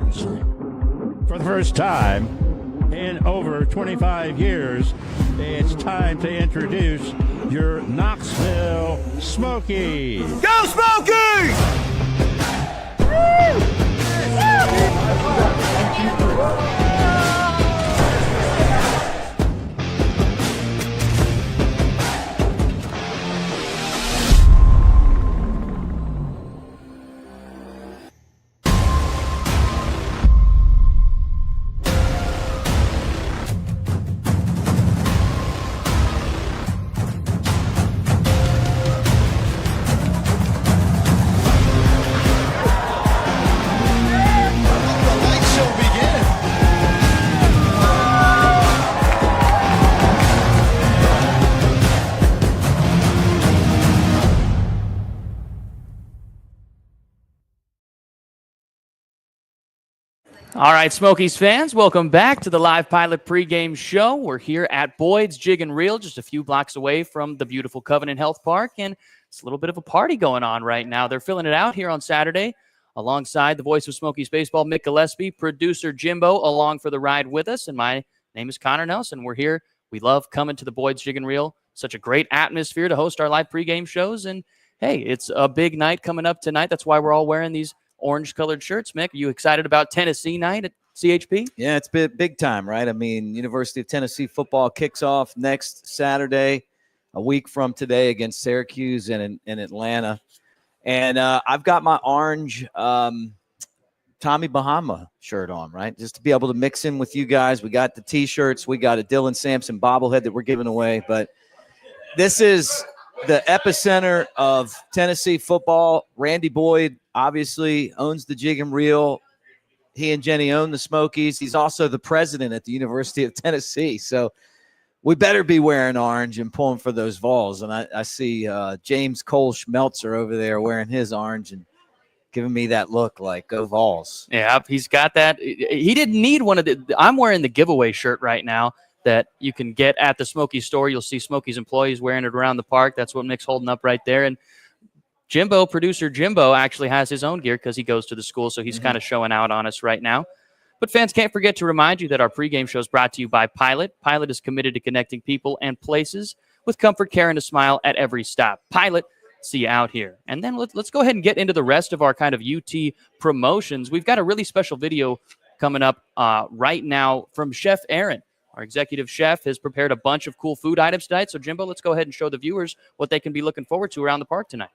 Biscuits. For the first time in over 25 years, it's time to introduce your Knoxville Smokies. Go Smokies! All right, Smokies fans, welcome back to the live pilot pregame show. We're here at Boyd's Jig and Reel, just a few blocks away from the beautiful Covenant Health Park, and it's a little bit of a party going on right now. They're filling it out here on Saturday alongside the voice of Smokies baseball, Mick Gillespie, producer Jimbo, along for the ride with us, and my name is Connor Nelson. We're here. We love coming to the Boyd's Jig and Reel. Such a great atmosphere to host our live pregame shows, and hey, it's a big night coming up tonight. That's why we're all wearing these orange-colored shirts. Mick, are you excited about Tennessee night at CHP? Yeah, it's big time, right? I mean, University of Tennessee football kicks off next Saturday, a week from today, against Syracuse in Atlanta. And I've got my orange Tommy Bahama shirt on, right? Just to be able to mix in with you guys. We got the T-shirts. We got a Dylan Sampson bobblehead that we're giving away. But this is the epicenter of Tennessee football. Randy Boyd obviously owns the Jig and Reel. He and Jenny own the Smokies. He's also the president at the University of Tennessee. So we better be wearing orange and pulling for those Vols. And I see James Cole Schmelzer over there wearing his orange and giving me that look like, go Vols. Yeah, he's got that. He didn't need one of the – I'm wearing the giveaway shirt right now that you can get at the Smokies store. You'll see Smokies employees wearing it around the park. That's what Mick's holding up right there. And Jimbo, producer Jimbo, actually has his own gear because he goes to the school, so he's kind of showing out on us right now. But fans, can't forget to remind you that our pregame show is brought to you by Pilot. Pilot is committed to connecting people and places with comfort, care, and a smile at every stop. Pilot, see you out here. And then let's go ahead and get into the rest of our kind of UT promotions. We've got a really special video coming up right now from Chef Aaron. Our executive chef has prepared a bunch of cool food items tonight. So, Jimbo, let's go ahead and show the viewers what they can be looking forward to around the park tonight.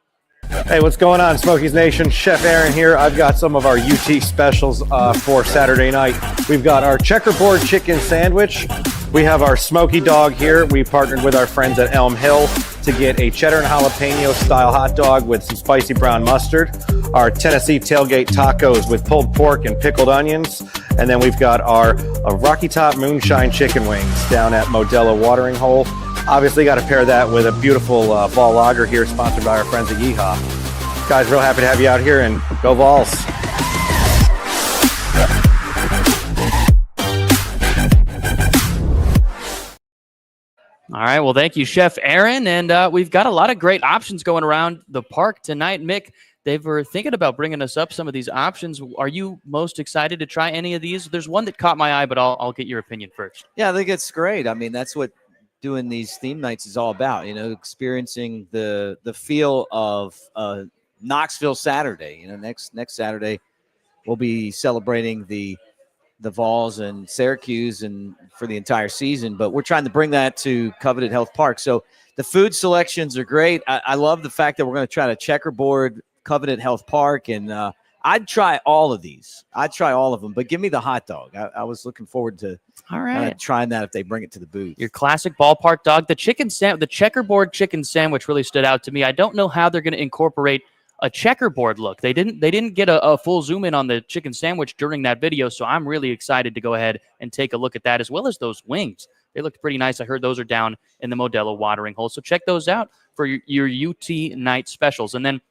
Hey, what's going on, Smokies Nation? Chef Aaron here. I've got some of our UT specials for Saturday night. We've got our checkerboard chicken sandwich. We have our smoky dog here. We partnered with our friends at Elm Hill to get a cheddar and jalapeno style hot dog with some spicy brown mustard. Our Tennessee tailgate tacos with pulled pork and pickled onions. And then we've got our Rocky Top moonshine chicken wings down at Modelo Watering Hole. Obviously got to pair that with a beautiful Vol lager here, sponsored by our friends at Yeehaw. Guys, real happy to have you out here, and go Vols. All right, well, thank you, Chef Aaron. And we've got a lot of great options going around the park tonight. Mick, they were thinking about bringing us up some of these options. Are you most excited to try any of these? There's one that caught my eye, but I'll get your opinion first. Yeah, I think it's great. I mean, that's what doing these theme nights is all about, you know, experiencing the feel of Knoxville Saturday. You know, next Saturday we'll be celebrating the Vols and Syracuse and for the entire season, but we're trying to bring that to Covenant Health Park. So the food selections are great. I love the fact that we're going to try to checkerboard Covenant Health Park, and I'd try all of these. I'd try all of them, but give me the hot dog. I was looking forward to trying that if they bring it to the booth. Your classic ballpark dog. The checkerboard chicken sandwich really stood out to me. I don't know how they're going to incorporate a checkerboard look. They didn't get a full zoom in on the chicken sandwich during that video, so I'm really excited to go ahead and take a look at that, as well as those wings. They looked pretty nice. I heard those are down in the Modelo Watering Hole, so check those out for your UT night specials. And then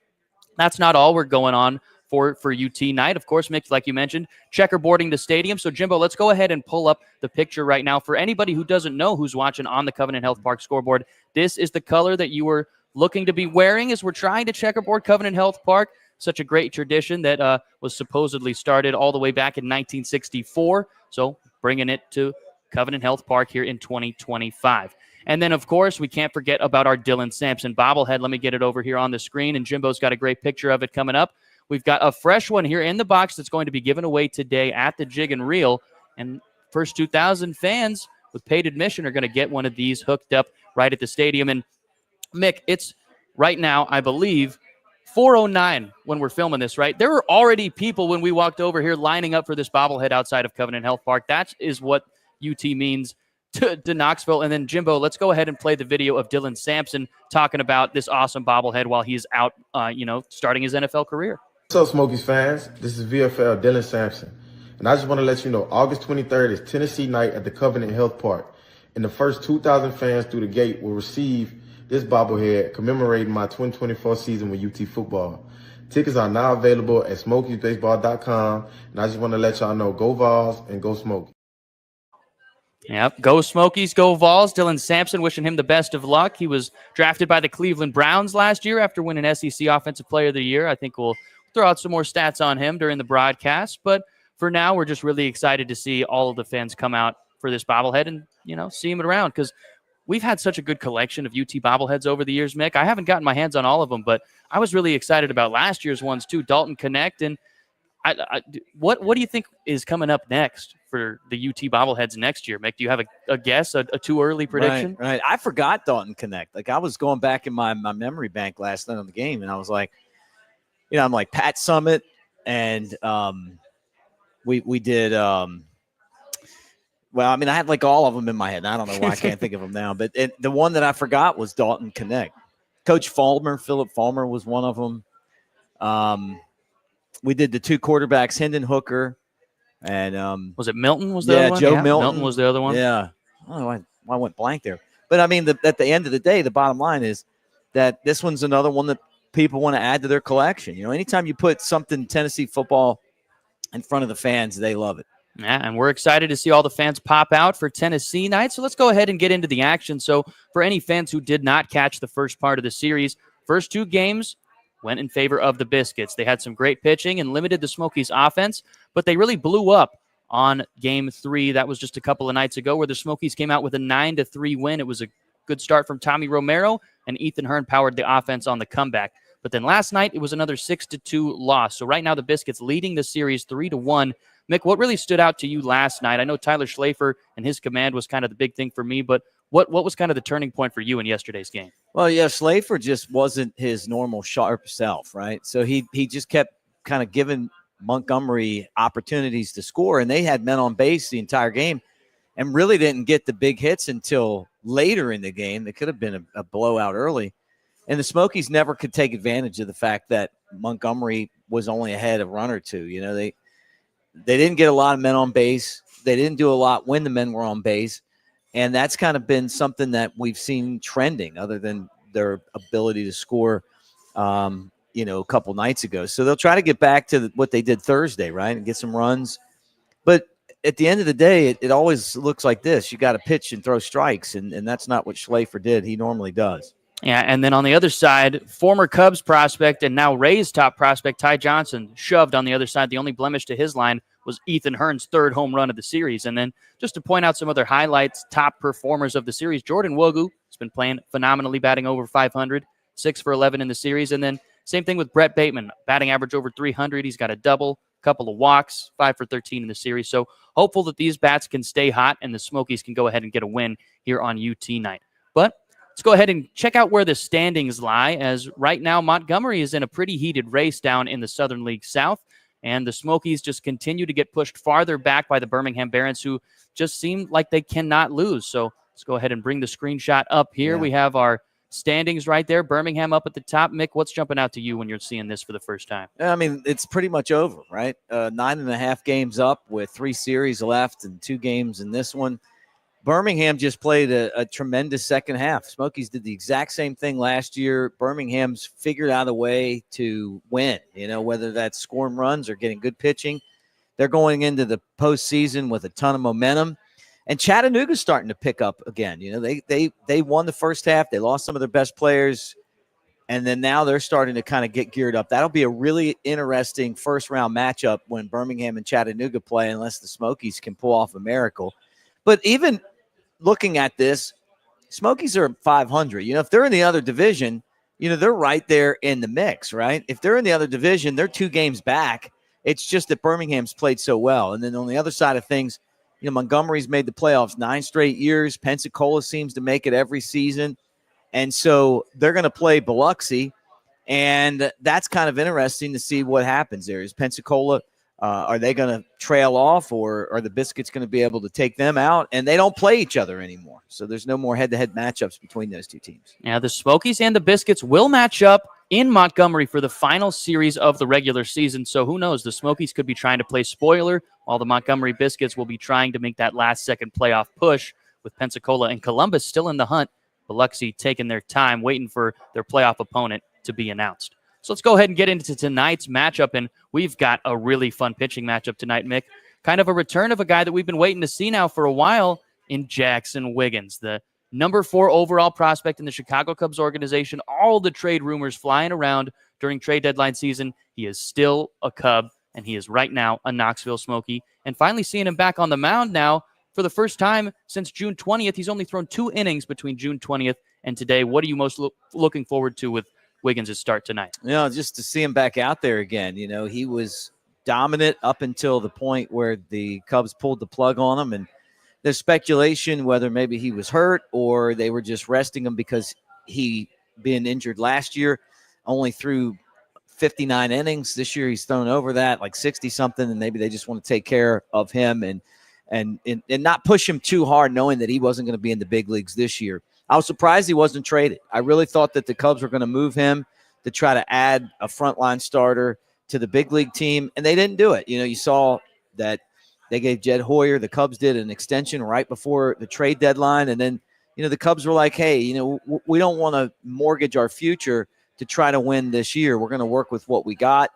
that's not all we're going on for UT night. Of course, Mick, like you mentioned, checkerboarding the stadium. So, Jimbo, let's go ahead and pull up the picture right now. For anybody who doesn't know, who's watching on the Covenant Health Park scoreboard, this is the color that you were looking to be wearing as we're trying to checkerboard Covenant Health Park. such a great tradition that was supposedly started all the way back in 1964. So bringing it to Covenant Health Park here in 2025. And then, of course, we can't forget about our Dylan Sampson bobblehead. Let me get it over here on the screen, and Jimbo's got a great picture of it coming up. We've got a fresh one here in the box that's going to be given away today at the Jig and Reel. And first 2,000 fans with paid admission are going to get one of these hooked up right at the stadium. And Mick, it's right now, I believe, 4:09 when we're filming this, right? There were already people when we walked over here lining up for this bobblehead outside of Covenant Health Park. That is what UT means to Knoxville. And then, Jimbo, let's go ahead and play the video of Dylan Sampson talking about this awesome bobblehead while he's out, starting his NFL career. What's up, Smokies fans? This is VFL Dylan Sampson. And I just want to let you know, August 23rd is Tennessee night at the Covenant Health Park. And the first 2,000 fans through the gate will receive this bobblehead commemorating my 2024 season with UT football. Tickets are now available at SmokiesBaseball.com. And I just want to let y'all know, go Vols and go Smokies. Yep, go Smokies, go Vols. Dylan Sampson, wishing him the best of luck. He was drafted by the Cleveland Browns last year after winning SEC Offensive Player of the Year. I think we'll throw out some more stats on him during the broadcast. But for now, we're just really excited to see all of the fans come out for this bobblehead and, see him around, because we've had such a good collection of UT bobbleheads over the years, Mick. I haven't gotten my hands on all of them, but I was really excited about last year's ones too, Dalton Connect. And what do you think is coming up next for the UT bobbleheads next year, Mick? Do you have a guess, a too early prediction? Right. I forgot Dalton Connect. Like, I was going back in my memory bank last night on the game, and I was like, I'm like Pat Summit, and we did well, I mean, I had like all of them in my head. I don't know why I can't think of them now, but the one that I forgot was Dalton Connect. Coach Philip Fulmer was one of them. We did the two quarterbacks, Hendon Hooker, and was it Milton? Was the other one? Joe Yeah, Milton. Milton was the other one. Yeah, I don't know why I went blank there. But I mean, at the end of the day, the bottom line is that this one's another one that people want to add to their collection. Anytime you put something Tennessee football in front of the fans, they love it. Yeah, and we're excited to see all the fans pop out for Tennessee night. So let's go ahead and get into the action. So for any fans who did not catch the first part of the series, first two games went in favor of the Biscuits. They had some great pitching and limited the Smokies offense, but they really blew up on game 3. That was just a couple of nights ago, where the Smokies came out with a 9-3 win. It was a good start from Tommy Romero, and Ethan Hearn powered the offense on the comeback. But then last night, it was another 6-2 loss. So right now, the Biscuits leading the series 3-1. Mick, what really stood out to you last night? I know Tyler Schlafer and his command was kind of the big thing for me, but what was kind of the turning point for you in yesterday's game? Well, yeah, Schlafer just wasn't his normal sharp self, right? So he just kept kind of giving Montgomery opportunities to score, and they had men on base the entire game and really didn't get the big hits until later in the game. It could have been a blowout early. And the Smokies never could take advantage of the fact that Montgomery was only ahead a run or two. They didn't get a lot of men on base. They didn't do a lot when the men were on base. And that's kind of been something that we've seen trending, other than their ability to score, a couple nights ago. So they'll try to get back to what they did Thursday, right, and get some runs. But at the end of the day, it always looks like this. You got to pitch and throw strikes, and that's not what Schlafer did. He normally does. Yeah, and then on the other side, former Cubs prospect and now Rays top prospect Ty Johnson shoved on the other side. The only blemish to his line was Ethan Hearn's third home run of the series. And then just to point out some other highlights, top performers of the series, Jordan Wogu has been playing phenomenally, batting over 500, 6 for 11 in the series. And then same thing with Brett Bateman, batting average over 300. He's got a double, couple of walks, 5 for 13 in the series. So hopeful that these bats can stay hot and the Smokies can go ahead and get a win here on UT night. But let's go ahead and check out where the standings lie, as right now Montgomery is in a pretty heated race down in the Southern League South, and the Smokies just continue to get pushed farther back by the Birmingham Barons, who just seem like they cannot lose. So let's go ahead and bring the screenshot up here. Yeah. We have our standings right there. Birmingham up at the top. Mick, what's jumping out to you when you're seeing this for the first time? I mean, it's pretty much over, right? 9.5 games up with 3 series left and 2 games in this one. Birmingham just played a tremendous second half. Smokies did the exact same thing last year. Birmingham's figured out a way to win, whether that's scoring runs or getting good pitching. They're going into the postseason with a ton of momentum. And Chattanooga's starting to pick up again. They won the first half. They lost some of their best players. And then now they're starting to kind of get geared up. That'll be a really interesting first-round matchup when Birmingham and Chattanooga play, unless the Smokies can pull off a miracle. But even looking at this, Smokies are 500. If they're in the other division, they're right there in the mix, right? If they're in the other division, they're 2 games back. It's just that Birmingham's played so well. And then on the other side of things, Montgomery's made the playoffs 9 straight years. Pensacola seems to make it every season. And so they're going to play Biloxi, and that's kind of interesting to see what happens there. Is Pensacola, are they going to trail off, or are the Biscuits going to be able to take them out? And they don't play each other anymore, so there's no more head-to-head matchups between those 2 teams. Yeah, the Smokies and the Biscuits will match up in Montgomery for the final series of the regular season, so who knows? The Smokies could be trying to play spoiler, while the Montgomery Biscuits will be trying to make that last-second playoff push, with Pensacola and Columbus still in the hunt. Biloxi taking their time, waiting for their playoff opponent to be announced. So let's go ahead and get into tonight's matchup, and we've got a really fun pitching matchup tonight, Mick. Kind of a return of a guy that we've been waiting to see now for a while in Jackson Wiggins, the number 4 overall prospect in the Chicago Cubs organization. All the trade rumors flying around during trade deadline season. He is still a Cub, and he is right now a Knoxville Smoky. And finally seeing him back on the mound now, for the first time since June 20th, he's only thrown 2 innings between June 20th and today. What are you most looking forward to with Wiggins' start tonight? Just to see him back out there again. He was dominant up until the point where the Cubs pulled the plug on him. And there's speculation whether maybe he was hurt or they were just resting him because he, being injured last year, only threw 59 innings. This year he's thrown over that, like 60-something, and maybe they just want to take care of him and not push him too hard, knowing that he wasn't going to be in the big leagues this year. I was surprised he wasn't traded. I really thought that the Cubs were going to move him to try to add a frontline starter to the big league team, and they didn't do it. You saw that they gave Jed Hoyer, the Cubs did an extension right before the trade deadline, and then, the Cubs were like, hey, we don't want to mortgage our future to try to win this year. We're going to work with what we got.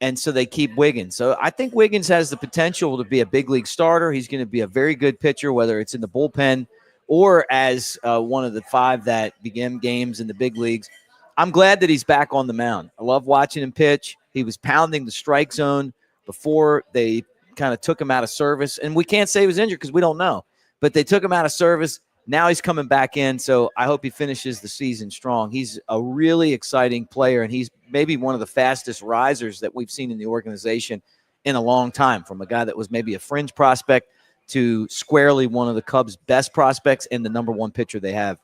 And so they keep Wiggins. So I think Wiggins has the potential to be a big league starter. He's going to be a very good pitcher, whether it's in the bullpen or as one of the 5 that begin games in the big leagues. I'm glad that he's back on the mound. I love watching him pitch. He was pounding the strike zone before they kind of took him out of service. And we can't say he was injured because we don't know. But they took him out of service. Now he's coming back in, so I hope he finishes the season strong. He's a really exciting player, and he's maybe one of the fastest risers that we've seen in the organization in a long time, from a guy that was maybe a fringe prospect to squarely one of the Cubs' best prospects and the number 1 pitcher they have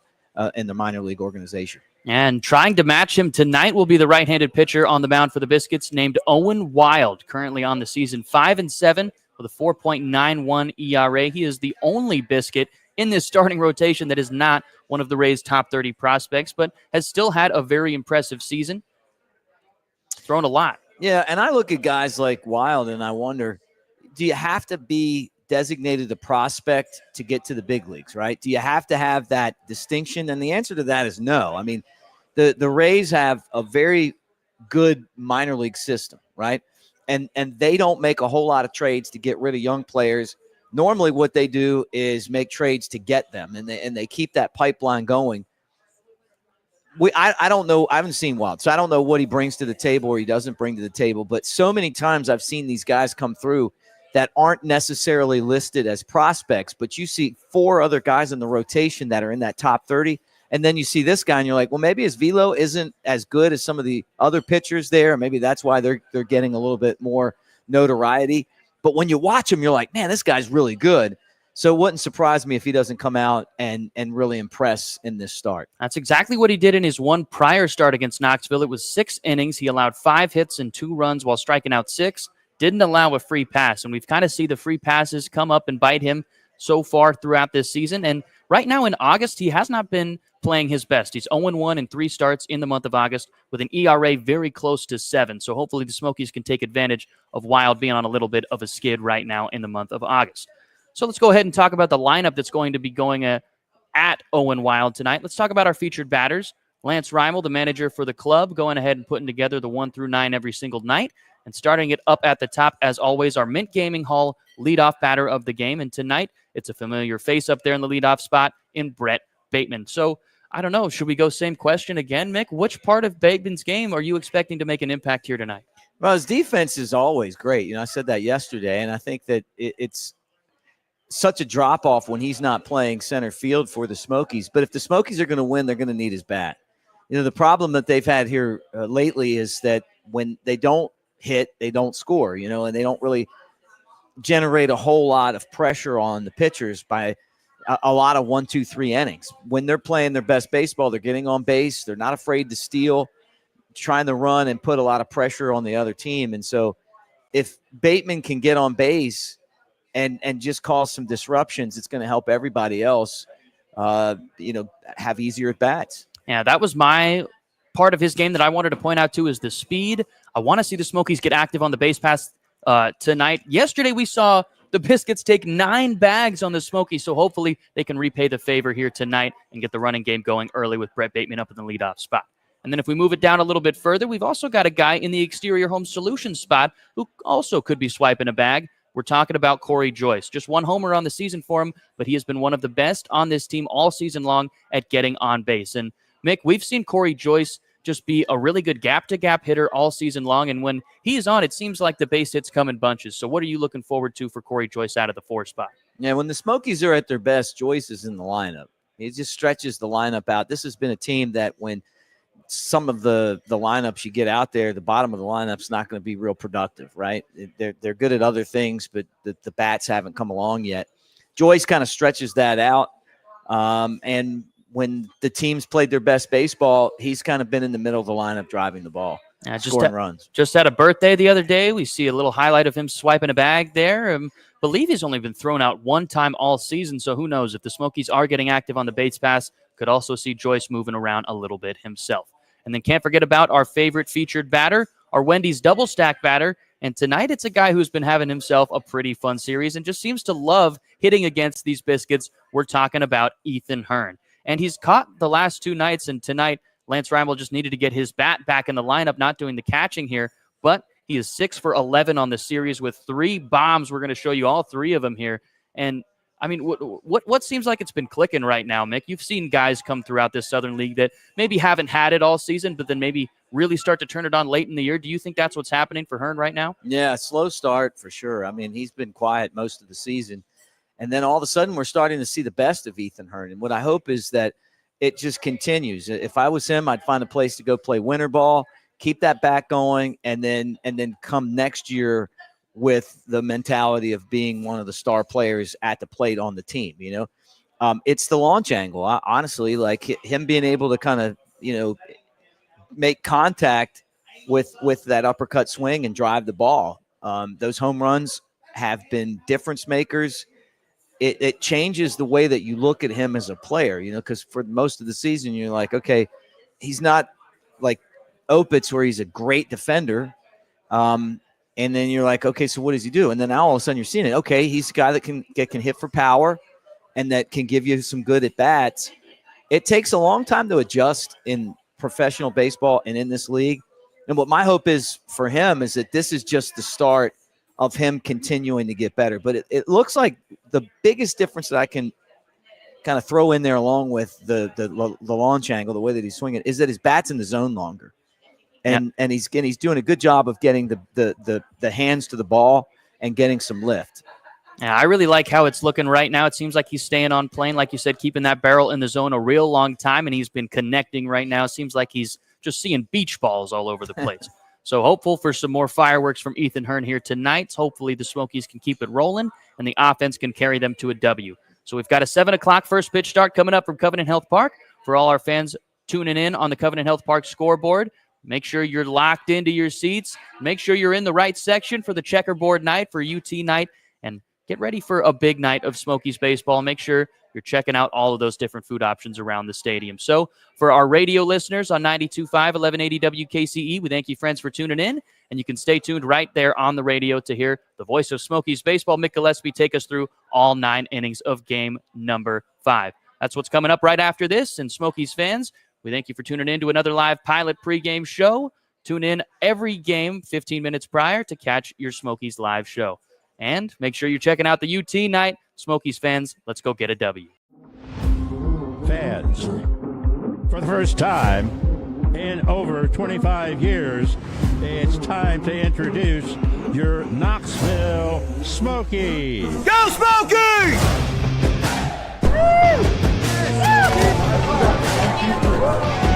in the minor league organization. And trying to match him tonight will be the right-handed pitcher on the mound for the Biscuits named Owen Wild, currently on the season 5-7 with a 4.91 ERA. He is the only Biscuit in this starting rotation that is not one of the Rays' top 30 prospects, but has still had a very impressive season. Thrown a lot. Yeah, and I look at guys like Wild, and I wonder, do you have to be designated a prospect to get to the big leagues, right? Do you have to have that distinction? And the answer to that is no. I mean, the Rays have a very good minor league system, right? And they don't make a whole lot of trades to get rid of young players. Normally what they do is make trades to get them, and they keep that pipeline going. I don't know. I haven't seen Wild, so I don't know what he brings to the table or he doesn't bring to the table. But so many times I've seen these guys come through that aren't necessarily listed as prospects, but you see 4 other guys in the rotation that are in that top 30, and then you see this guy, and you're like, well, maybe his velo isn't as good as some of the other pitchers there. Maybe that's why they're getting a little bit more notoriety. But when you watch him, you're like, man, this guy's really good. So it wouldn't surprise me if he doesn't come out and really impress in this start. That's exactly what he did in his one prior start against Knoxville. It was 6 innings. He allowed 5 hits and 2 runs while striking out 6. Didn't allow a free pass. And we've kind of seen the free passes come up and bite him so far throughout this season. And right now in August, he has not been playing his best. He's 0-1 in 3 starts in the month of August with an ERA very close to 7. So hopefully the Smokies can take advantage of Wild being on a little bit of a skid right now in the month of August. So let's go ahead and talk about the lineup that's going to be going at Owen Wild tonight. Let's talk about our featured batters. Lance Reimel, the manager for the club, going ahead and putting together the 1 through 9 every single night. And starting it up at the top, as always, our Mint Gaming Hall leadoff batter of the game. And tonight, it's a familiar face up there in the leadoff spot in Brett Bateman. So I don't know. Should we go same question again, Mick? Which part of Bateman's game are you expecting to make an impact here tonight? Well, his defense is always great. I said that yesterday, and I think that it's such a drop-off when he's not playing center field for the Smokies. But if the Smokies are going to win, they're going to need his bat. The problem that they've had here lately is that when they don't hit, they don't score, and they don't really generate a whole lot of pressure on the pitchers by a lot of 1, 2, 3 innings. When they're playing their best baseball, they're getting on base. They're not afraid to steal, trying to run and put a lot of pressure on the other team. And so if Bateman can get on base and just cause some disruptions, it's going to help everybody else, have easier at bats. Yeah, that was my part of his game that I wanted to point out too, is the speed. I want to see the Smokies get active on the base pass tonight. Yesterday we saw the Biscuits take 9 bags on the Smokies, so hopefully they can repay the favor here tonight and get the running game going early with Brett Bateman up in the leadoff spot. And then if we move it down a little bit further, we've also got a guy in the exterior home solutions spot who also could be swiping a bag. We're talking about Corey Joyce. Just 1 homer on the season for him, but he has been one of the best on this team all season long at getting on base. And Mick, we've seen Corey Joyce just be a really good gap-to-gap hitter all season long, and when he's on, it seems like the base hits come in bunches. So what are you looking forward to for Corey Joyce out of the 4 spot? Yeah, when the Smokies are at their best, Joyce is in the lineup. He just stretches the lineup out. This has been a team that when some of the lineups you get out there, the bottom of the lineup's not going to be real productive, right? They're good at other things, but the bats haven't come along yet. Joyce kind of stretches that out, and when the teams played their best baseball, he's kind of been in the middle of the lineup driving the ball, scoring runs. Just had a birthday the other day. We see a little highlight of him swiping a bag there. I believe he's only been thrown out 1 time all season, so who knows? If the Smokies are getting active on the base pass, could also see Joyce moving around a little bit himself. And then can't forget about our favorite featured batter, our Wendy's double stack batter. And tonight it's a guy who's been having himself a pretty fun series and just seems to love hitting against these Biscuits. We're talking about Ethan Hearn. And he's caught the last 2 nights, and tonight Lance Rymel just needed to get his bat back in the lineup, not doing the catching here, but he is 6 for 11 on the series with 3 bombs. We're going to show you all 3 of them here. And I mean, what seems like it's been clicking right now, Mick? You've seen guys come throughout this Southern League that maybe haven't had it all season, but then maybe really start to turn it on late in the year. Do you think that's what's happening for Hearn right now? Yeah, slow start for sure. I mean, he's been quiet most of the season. And then all of a sudden we're starting to see the best of Ethan Hearn. And what I hope is that it just continues. If I was him, I'd find a place to go play winter ball, keep that back going, and then come next year with the mentality of being one of the star players at the plate on the team. It's the launch angle. Honestly, like him being able to kind of, make contact with that uppercut swing and drive the ball. Those home runs have been difference makers. It changes the way that you look at him as a player, because for most of the season, you're like, okay, he's not like Opitz where he's a great defender. And then you're like, okay, so what does he do? And then now all of a sudden you're seeing it. Okay, he's a guy that can hit for power and that can give you some good at-bats. It takes a long time to adjust in professional baseball and in this league. And what my hope is for him is that this is just the start of him continuing to get better. But it looks like the biggest difference that I can kind of throw in there along with the launch angle, the way that he's swinging, is that his bat's in the zone longer. And he's doing a good job of getting the hands to the ball and getting some lift. Yeah, I really like how it's looking right now. It seems like he's staying on plane, like you said, keeping that barrel in the zone a real long time, and he's been connecting right now. Seems like he's just seeing beach balls all over the place. So hopeful for some more fireworks from Ethan Hearn here tonight. Hopefully the Smokies can keep it rolling, and the offense can carry them to a W. So we've got a 7 o'clock first pitch start coming up from Covenant Health Park. For all our fans tuning in on the Covenant Health Park scoreboard, make sure you're locked into your seats. Make sure you're in the right section for the checkerboard night, for UT night, and get ready for a big night of Smokies baseball. Make sure you're checking out all of those different food options around the stadium. So for our radio listeners on 92.5, 1180 WKCE, we thank you, friends, for tuning in. And you can stay tuned right there on the radio to hear the voice of Smokies baseball, Mick Gillespie, take us through all 9 innings of game number 5. That's what's coming up right after this. And Smokies fans, we thank you for tuning in to another live pilot pregame show. Tune in every game 15 minutes prior to catch your Smokies live show. And make sure you're checking out the UT night. Smokies fans, let's go get a W. Fans, For the first time in over 25 years, it's time to introduce your Knoxville Smokies. Go Smokies! Woo!